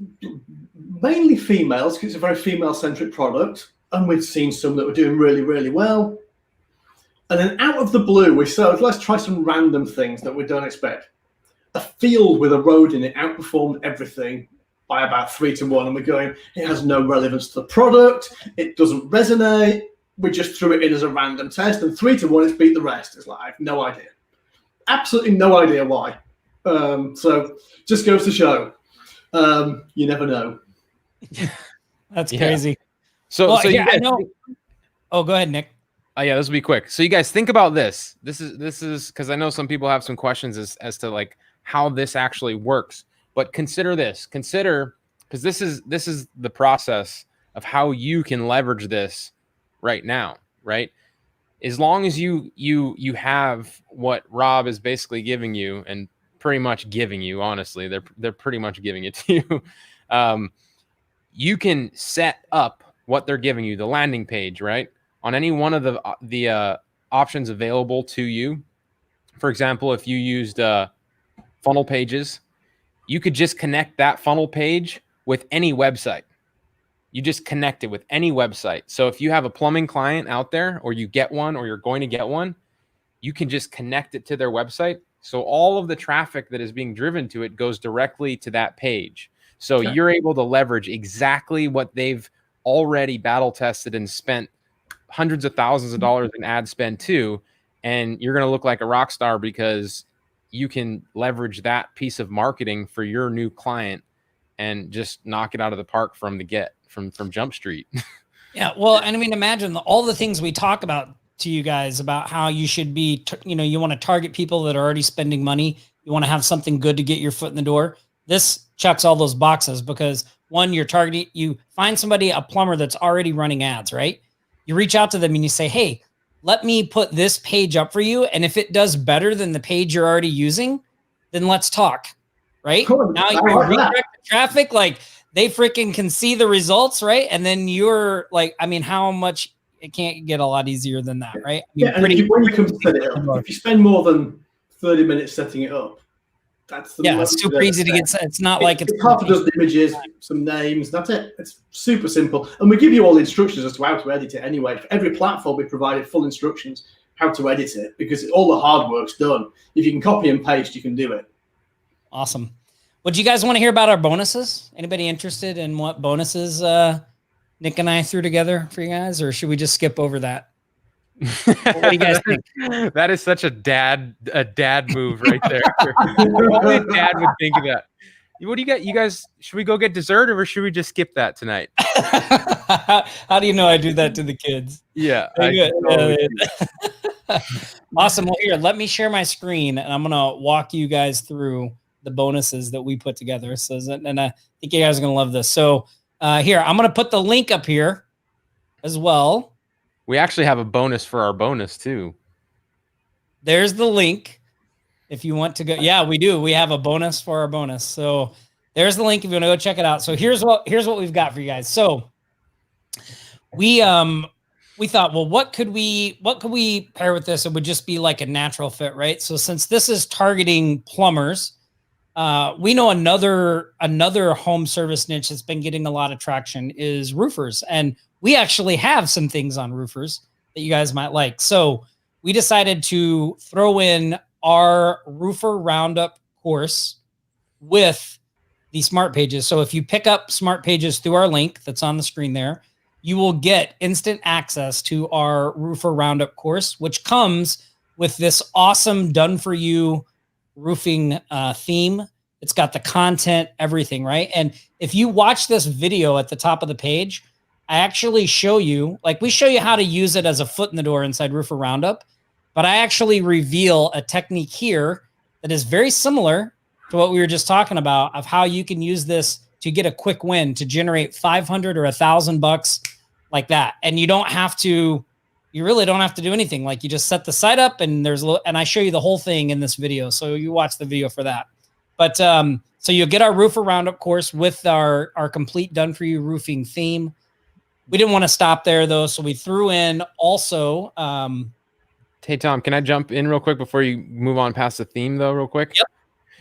mainly females, because it's a very female-centric product. And we've seen some that were doing really, really well. And then out of the blue, we said, let's try some random things that we don't expect. A field with a road in it outperformed everything by about 3-1. And we're going, it has no relevance to the product. It doesn't resonate. We just threw it in as a random test. And 3-1, it's beat the rest. It's like, I have no idea. Absolutely no idea why. So just goes to show, you never know. That's crazy. So I know. Oh, go ahead, Nick. Yeah, this will be quick. So you guys think about this. This is because I know some people have some questions as to like how this actually works. But consider this. Because this is the process of how you can leverage this right now, right? As long as you have what Rob is basically giving you, and pretty much giving you, honestly, they're pretty much giving it to you. You can set up what they're giving you, the landing page, right? On any one of the options available to you. For example, if you used funnel pages, you could just connect that funnel page with any website. You just connect it with any website. So if you have a plumbing client out there, or you get one, or you're going to get one, you can just connect it to their website. So all of the traffic that is being driven to it goes directly to that page. So you're able to leverage exactly what they've already battle tested and spent hundreds of thousands of dollars in ad spend too. And you're going to look like a rock star because you can leverage that piece of marketing for your new client and just knock it out of the park from Jump Street. Yeah. Well, and I mean, imagine all the things we talk about to you guys about how you should be, you want to target people that are already spending money. You want to have something good to get your foot in the door. This checks all those boxes because one, you're targeting, you find somebody, a plumber that's already running ads, right? You reach out to them and you say, hey, let me put this page up for you. And if it does better than the page you're already using, then let's talk, right? Cool. Now you redirect the traffic, like they freaking can see the results, right? And then you're like, I mean, how much, it can't get a lot easier than that, right? I mean, when you come to set it up, if you spend more than 30 minutes setting it up, that's it's super easy to get. It's not like it's half a dozen images, some names. That's it. It's super simple, and we give you all the instructions as to how to edit it. Anyway, for every platform, we provided full instructions how to edit it because all the hard work's done. If you can copy and paste, you can do it. Awesome. Would you guys want to hear about our bonuses? Anybody interested in what bonuses Nick and I threw together for you guys, or should we just skip over that? What do you guys think? That is such a dad move right there. Only a dad would think of that. What do you got? You guys, should we go get dessert or should we just skip that tonight? How do you know I do that to the kids? Yeah. Awesome. Well, here, let me share my screen and I'm going to walk you guys through the bonuses that we put together. So, and I think you guys are going to love this. So here, I'm going to put the link up here as well. We actually have a bonus for our bonus too. There's the link. If you want to go, yeah, we do. We have a bonus for our bonus. So there's the link if you want to go check it out. So here's what we've got for you guys. So we thought, well, what could we pair with this? It would just be like a natural fit, right? So since this is targeting plumbers, we know another home service niche that's been getting a lot of traction is roofers. And we actually have some things on roofers that you guys might like. So we decided to throw in our Roofer Roundup course with the Smart Pages. So if you pick up Smart Pages through our link that's on the screen there, you will get instant access to our Roofer Roundup course, which comes with this awesome done-for-you roofing theme. It's got the content, everything, right? And if you watch this video at the top of the page, I actually show you, like we show you how to use it as a foot in the door inside Roofer Roundup, but I actually reveal a technique here that is very similar to what we were just talking about of how you can use this to get a quick win, to generate 500 or $1,000 like that. And you really don't have to do anything. Like you just set the site up and and I show you the whole thing in this video. So you watch the video for that. But so you'll get our Roofer Roundup course with our complete done for you roofing theme. We didn't want to stop there though. So we threw in also, hey Tom, can I jump in real quick before you move on past the theme though, real quick? Yep.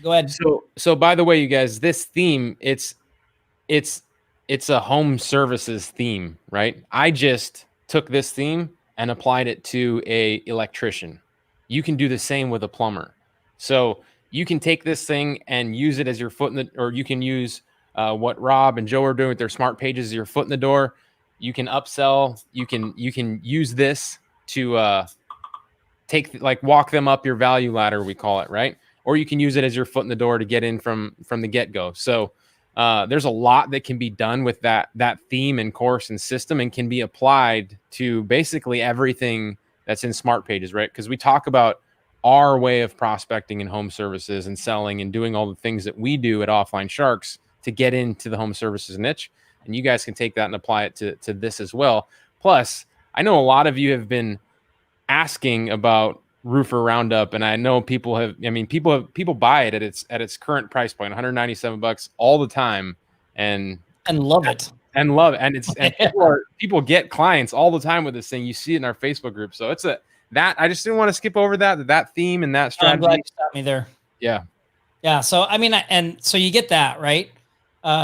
Go ahead. So by the way, you guys, this theme, it's a home services theme, right? I just took this theme and applied it to a electrician. You can do the same with a plumber. So you can take this thing and use it as your foot in the, or you can use what Rob and Joe are doing with their Smart Pages as your foot in the door. You can upsell. You can use this to walk them up your value ladder, we call it, right? Or you can use it as your foot in the door to get in from the get-go. So there's a lot that can be done with that theme and course and system, and can be applied to basically everything that's in Smart Pages, right? Because we talk about our way of prospecting in home services and selling and doing all the things that we do at Offline Sharks to get into the home services niche. And you guys can take that and apply it to this as well. Plus, I know a lot of you have been asking about Roofer Roundup, and I know people buy it at its current price point, $197 all the time, and love it. And people get clients all the time with this thing. You see it in our Facebook group. So it's I just didn't want to skip over that theme and that strategy. I'm glad you stopped me there. Yeah. Yeah. So so you get that, right?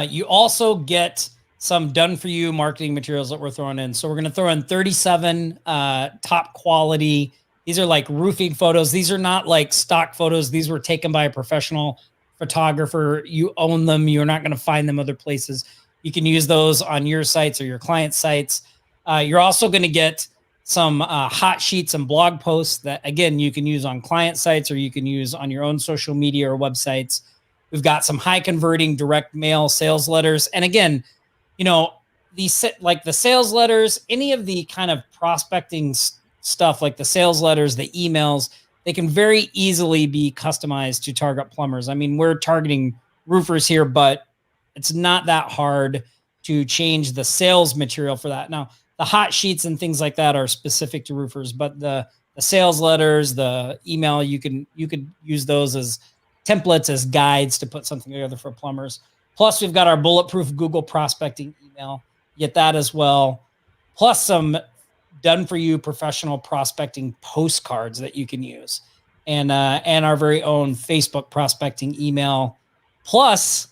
You also get some done for you marketing materials that we're throwing in. So we're going to throw in 37 top quality. These are like roofing photos. These are not like stock photos. These were taken by a professional photographer. You own them. You're not going to find them other places. You can use those on your sites or your client sites. You're also going to get some hot sheets and blog posts that, again, you can use on client sites or you can use on your own social media or websites. We've got some high converting direct mail sales letters. And again, the sales letters, any of the kind of prospecting stuff like the sales letters, the emails, they can very easily be customized to target plumbers. I mean, we're targeting roofers here, but it's not that hard to change the sales material for that. Now, the hot sheets and things like that are specific to roofers, but the sales letters, the email, you could use those as templates, as guides to put something together for plumbers. Plus, we've got our bulletproof Google prospecting email. Get that as well. Plus some done for you professional prospecting postcards that you can use, and our very own Facebook prospecting email. Plus,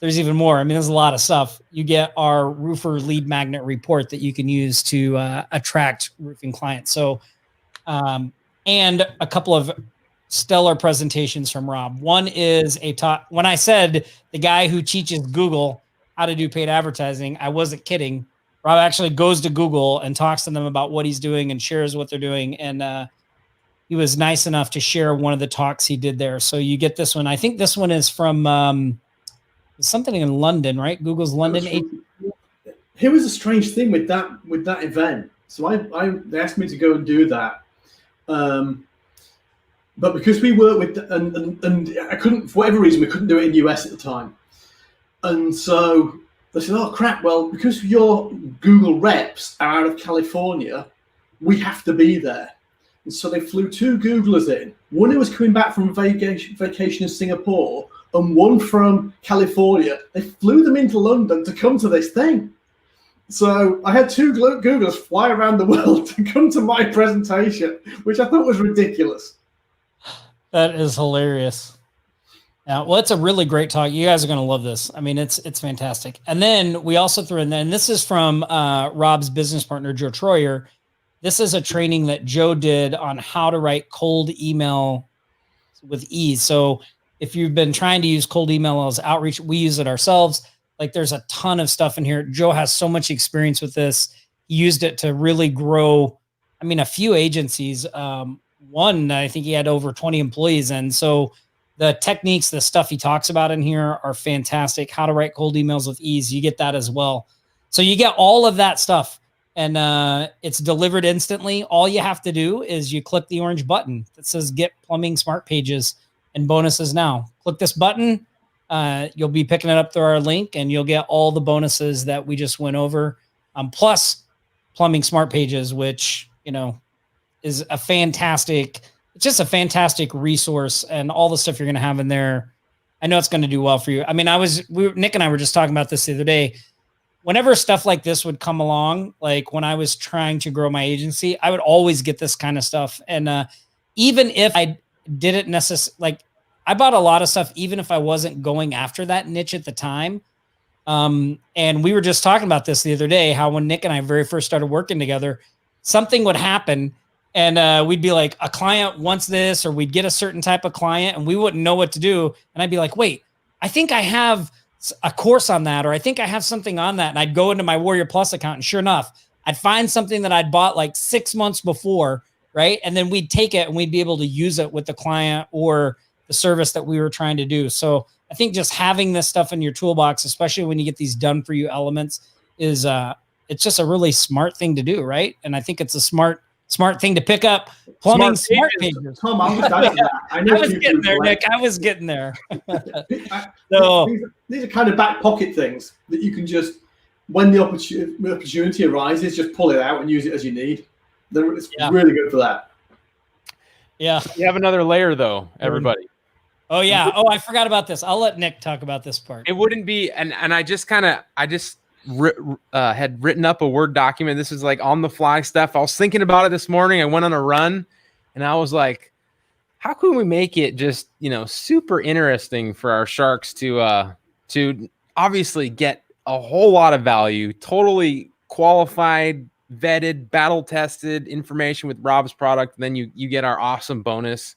there's even more. I mean, there's a lot of stuff. You get our roofer lead magnet report that you can use to attract roofing clients. So, and a couple of stellar presentations from Rob. One is when I said the guy who teaches Google how to do paid advertising, I wasn't kidding. Rob actually goes to Google and talks to them about what he's doing and shares what they're doing. And he was nice enough to share one of the talks he did there. So you get this one. I think this one is from something in London, right? Google's London. Here was a strange thing with that event. So they asked me to go and do that. But because we work with, and I couldn't, for whatever reason, we couldn't do it in the US at the time. And so they said, oh, crap, well, because your Google reps are out of California, we have to be there. And so they flew 2 Googlers in, one who was coming back from vacation in Singapore and one from California. They flew them into London to come to this thing. So I had 2 Googlers fly around the world to come to my presentation, which I thought was ridiculous. That is hilarious. Yeah, well, it's a really great talk. You guys are going to love this. I mean, it's fantastic. And then we also threw in, and this is from Rob's business partner, Joe Troyer. This is a training that Joe did on how to write cold email with ease. So if you've been trying to use cold email as outreach, we use it ourselves. Like there's a ton of stuff in here. Joe has so much experience with this. He used it to really grow. I mean, a few agencies, one, I think he had over 20 employees. And so the techniques, the stuff he talks about in here are fantastic. How to write cold emails with ease. You get that as well. So you get all of that stuff and it's delivered instantly. All you have to do is you click the orange button that says Get Plumbing Smart Pages and bonuses now. Click this button. You'll be picking it up through our link and you'll get all the bonuses that we just went over. Plus Plumbing Smart Pages, which, you know, is a fantastic, it's just a fantastic resource, and all the stuff you're going to have in there. I know it's going to do well for you. I mean, Nick and I were just talking about this the other day. Whenever stuff like this would come along, like when I was trying to grow my agency, I would always get this kind of stuff. And even if I didn't necessarily, like I bought a lot of stuff, even if I wasn't going after that niche at the time. And we were just talking about this the other day, how when Nick and I very first started working together, something would happen and we'd be like, a client wants this, or we'd get a certain type of client and we wouldn't know what to do. And I'd be like, wait, I think I have a course on that, or I think I have something on that. And I'd go into my Warrior Plus account and sure enough, I'd find something that I'd bought like 6 months before. Right. And then we'd take it and we'd be able to use it with the client or the service that we were trying to do. So I think just having this stuff in your toolbox, especially when you get these done for you elements, is it's just a really smart thing to do, right? And I think it's a smart thing to pick up. Plumbing Smart Pages. Tom, I was getting there, Nick. I was getting there. So these are kind of back pocket things that you can just, when the opportunity arises, just pull it out and use it as you need. It's really good for that. Yeah. You have another layer though, everybody. Oh yeah. Oh, I forgot about this. I'll let Nick talk about this part. It wouldn't be, and I just had written up a Word document. This is like on the fly stuff. I was thinking about it this morning. I went on a run and I was like, how can we make it just, you know, super interesting for our sharks to obviously get a whole lot of value, totally qualified, vetted, battle tested information with Rob's product. And then you get our awesome bonus,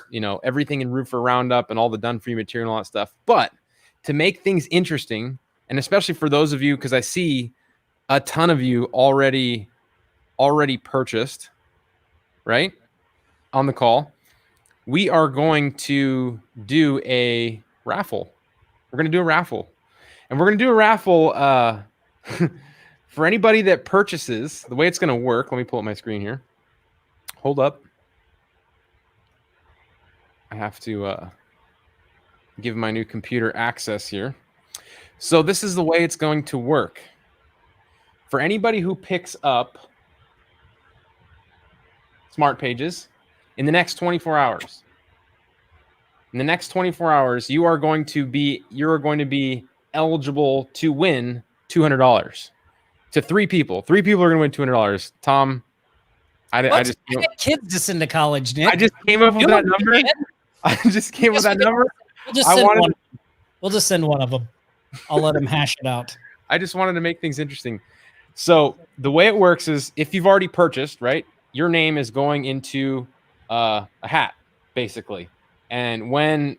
you know, everything in Roofer Roundup and all the done for you material and all that stuff. But to make things interesting, and especially for those of you, because I see a ton of you already purchased, right? On the call, we are going to do a raffle. We're going to do a raffle. And we're going to do a raffle for anybody that purchases. The way it's going to work, let me pull up my screen here. Hold up. I have to give my new computer access here. So this is the way it's going to work. For anybody who picks up Smart Pages in the next 24 hours. In the next 24 hours, you are going to be eligible to win $200 to 3 people. 3 people are going to win $200. Tom, I just get kids just into college, Nick. I just came up with that number. I just came with that number. We'll just send one of them. I'll let him hash it out. I just wanted to make things interesting. So the way it works is if you've already purchased, right, your name is going into a hat, basically. And when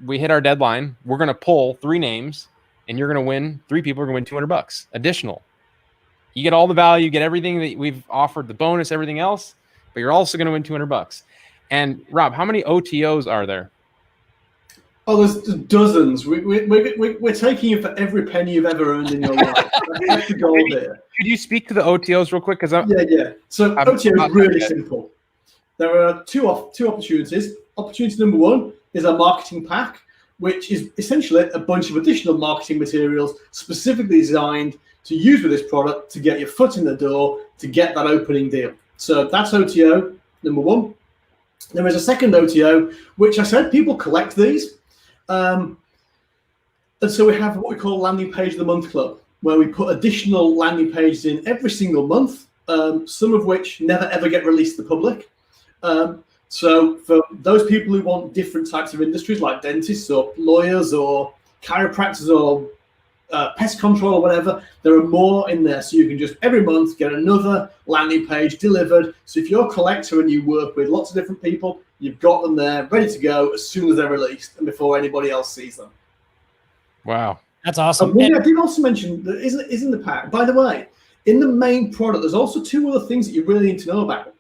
we hit our deadline, we're going to pull 3 names, and you're going to win. 3 people are going to win $200 additional. You get all the value, you get everything that we've offered, the bonus, everything else, but you're also going to win $200. And Rob, how many OTOs are there? Oh, there's dozens. We're taking you for every penny you've ever earned in your life. That's the goal there. Could you speak to the OTOs real quick? Yeah. So OTO is really simple. There are two opportunities. Opportunity number 1 is a marketing pack, which is essentially a bunch of additional marketing materials specifically designed to use with this product to get your foot in the door to get that opening deal. So that's OTO number 1. There is a second OTO, which I said people collect these. And so we have what we call Landing Page of the Month Club, where we put additional landing pages in every single month, some of which never ever get released to the public. So for those people who want different types of industries, like dentists or lawyers or chiropractors or pest control or whatever, there are more in there. So you can just every month get another landing page delivered. So if you're a collector and you work with lots of different people, you've got them there ready to go as soon as they're released and before anybody else sees them. Wow. That's awesome. I did also mention that isn't the pack. By the way, in the main product, there's also two other things that you really need to know about.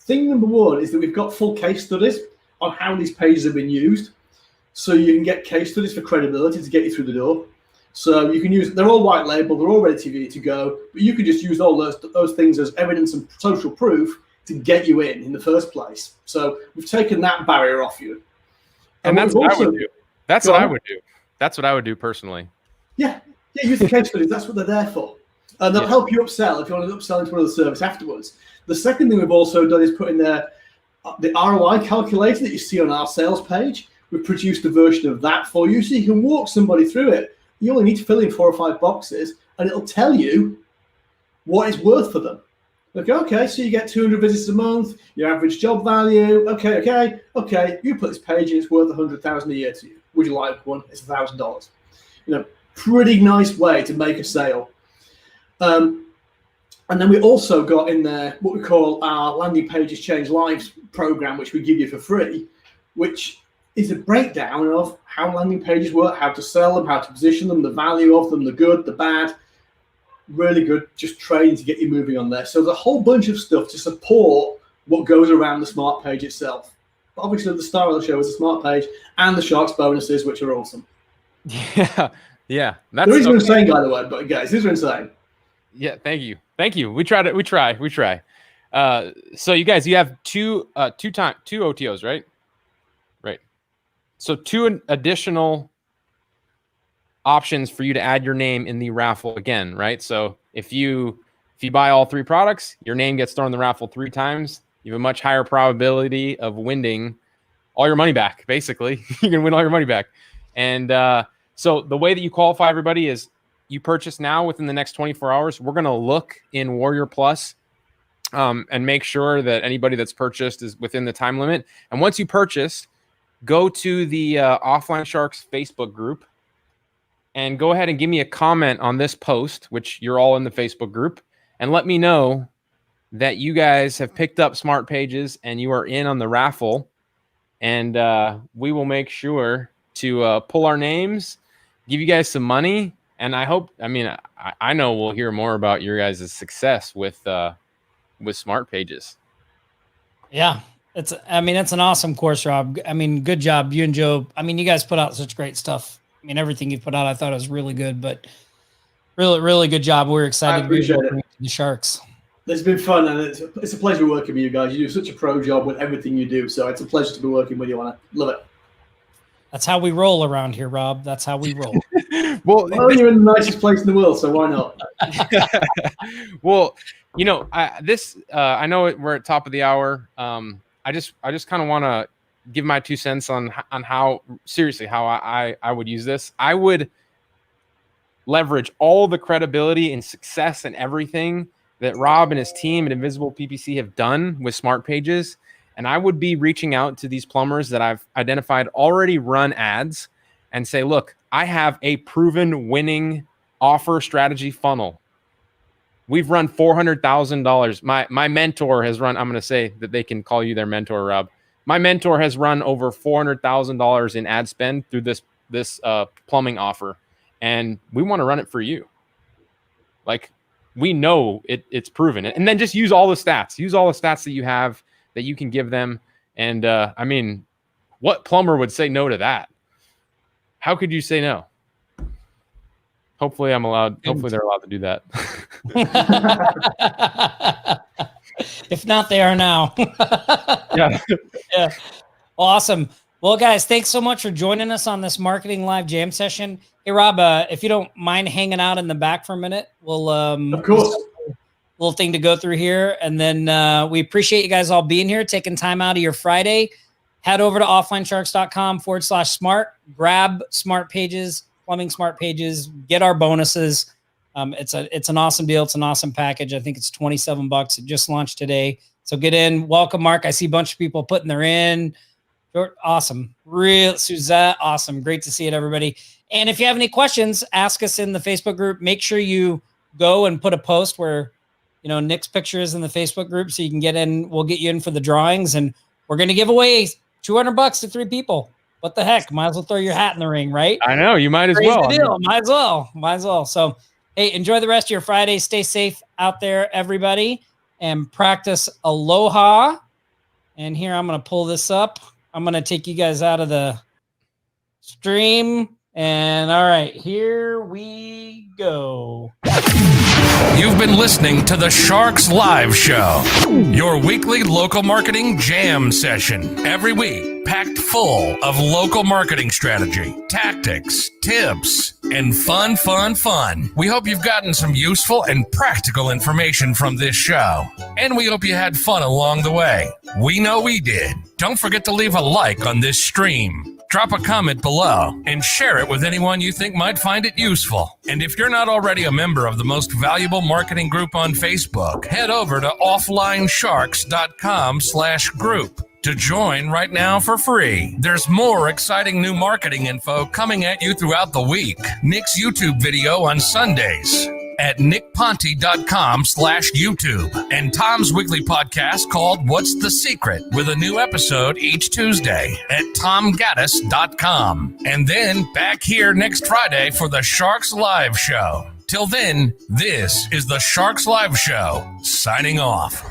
Thing number one is that we've got full case studies on how these pages have been used. So you can get case studies for credibility to get you through the door. So you can use, they're all white label, they're all ready to go, but you can just use all those things as evidence and social proof to get you in the first place. So we've taken that barrier off you. And that's what I would do. That's what I would do. That's what I would do personally. Yeah, use the case studies. That's what they're there for. And they'll help you upsell if you want to upsell into another service afterwards. The second thing we've also done is put in there the ROI calculator that you see on our sales page. We've produced a version of that for you so you can walk somebody through it. You only need to fill in 4 or 5 boxes and it'll tell you what it's worth for them. Okay, so you get 200 visits a month, your average job value. Okay. You put this page in, it's worth $100,000 a year to you. Would you like one? It's $1,000. Pretty nice way to make a sale. And then we also got in there what we call our Landing Pages Change Lives program, which we give you for free, which is a breakdown of how landing pages work, how to sell them, how to position them, the value of them, the good, the bad. Really good, just training to get you moving on there. So there's a whole bunch of stuff to support what goes around the Smart Page itself. But obviously, the star of the show is the Smart Page and the Sharks bonuses, which are awesome. Yeah. That's the reason I'm saying, by the way, but guys, these are insane. Yeah, thank you. We try. So you guys, you have two OTOs, right? Right. So 2 additional options for you to add your name in the raffle again, right? So if you buy all 3 products, your name gets thrown in the raffle 3 times. You have a much higher probability of winning all your money back. Basically, you can win all your money back. And so the way that you qualify everybody is you purchase now within the next 24 hours. We're going to look in Warrior Plus and make sure that anybody that's purchased is within the time limit. And once you purchase, go to the Offline Sharks Facebook group and go ahead and give me a comment on this post, which you're all in the Facebook group, and let me know that you guys have picked up Smart Pages and you are in on the raffle. And we will make sure to pull our names, give you guys some money. And I hope, I know we'll hear more about your guys' success with Smart Pages. Yeah. It's an awesome course, Rob. Good job. You and Joe. You guys put out such great stuff. Everything you put out, I thought it was really good, but really, really good job. We're excited to be working with the Sharks. It's been fun, and it's a pleasure working with you guys. You do such a pro job with everything you do, so it's a pleasure to be working with you on it. Love it. That's how we roll around here, Rob. That's how we roll. Well, you're in the nicest place in the world, so why not? Well, I know we're at top of the hour. I just kind of want to give my 2 cents on how I would use this. I would leverage all the credibility and success and everything that Rob and his team at Invisible PPC have done with Smart Pages. And I would be reaching out to these plumbers that I've identified already run ads and say, look, I have a proven winning offer strategy funnel. We've run $400,000. My mentor has run, I'm going to say that they can call you their mentor, Rob. My mentor has run over $400,000 in ad spend through this plumbing offer. And we want to run it for you. Like, we know it's proven. And then just use all the stats. Use all the stats that you have that you can give them. And what plumber would say no to that? How could you say no? Hopefully they're allowed to do that. If not, they are now. Yeah. Yeah. Awesome. Well, guys, thanks so much for joining us on this Marketing Live Jam session. Hey, Rob, if you don't mind hanging out in the back for a minute, we'll of course. Little thing to go through here. And then we appreciate you guys all being here, taking time out of your Friday. Head over to offlinesharks.com/smart, grab Smart Pages, plumbing Smart Pages, get our bonuses. It's an awesome deal. It's an awesome package. I think it's $27. It just launched today. So get in. Welcome, Mark. I see a bunch of people putting their in. Awesome. Real Suzette. Awesome. Great to see it, everybody. And if you have any questions, ask us in the Facebook group. Make sure you go and put a post where, Nick's picture is in the Facebook group so you can get in. We'll get you in for the drawings, and we're going to give away $200 to 3 people. What the heck? Might as well throw your hat in the ring, right? I know. You might as well. Might as well. So, hey, enjoy the rest of your Friday. Stay safe out there, everybody, and practice aloha. And here, I'm going to pull this up. I'm going to take you guys out of the stream. And all right, here we go. You've been listening to the Sharks Live Show, your weekly local marketing jam session. Every week, packed full of local marketing strategy, tactics, tips, and fun. We hope you've gotten some useful and practical information from this show. And we hope you had fun along the way. We know we did. Don't forget to leave a like on this stream. Drop a comment below and share it with anyone you think might find it useful. And if you're not already a member of the most valuable marketing group on Facebook, head over to offlinesharks.com/group to join right now for free. There's more exciting new marketing info coming at you throughout the week. Nick's YouTube video on Sundays at nickponte.com/YouTube, and Tom's weekly podcast called What's the Secret, with a new episode each Tuesday at tomgaddis.com. And then back here next Friday for the Sharks Live Show. Till then, this is the Sharks Live Show, signing off.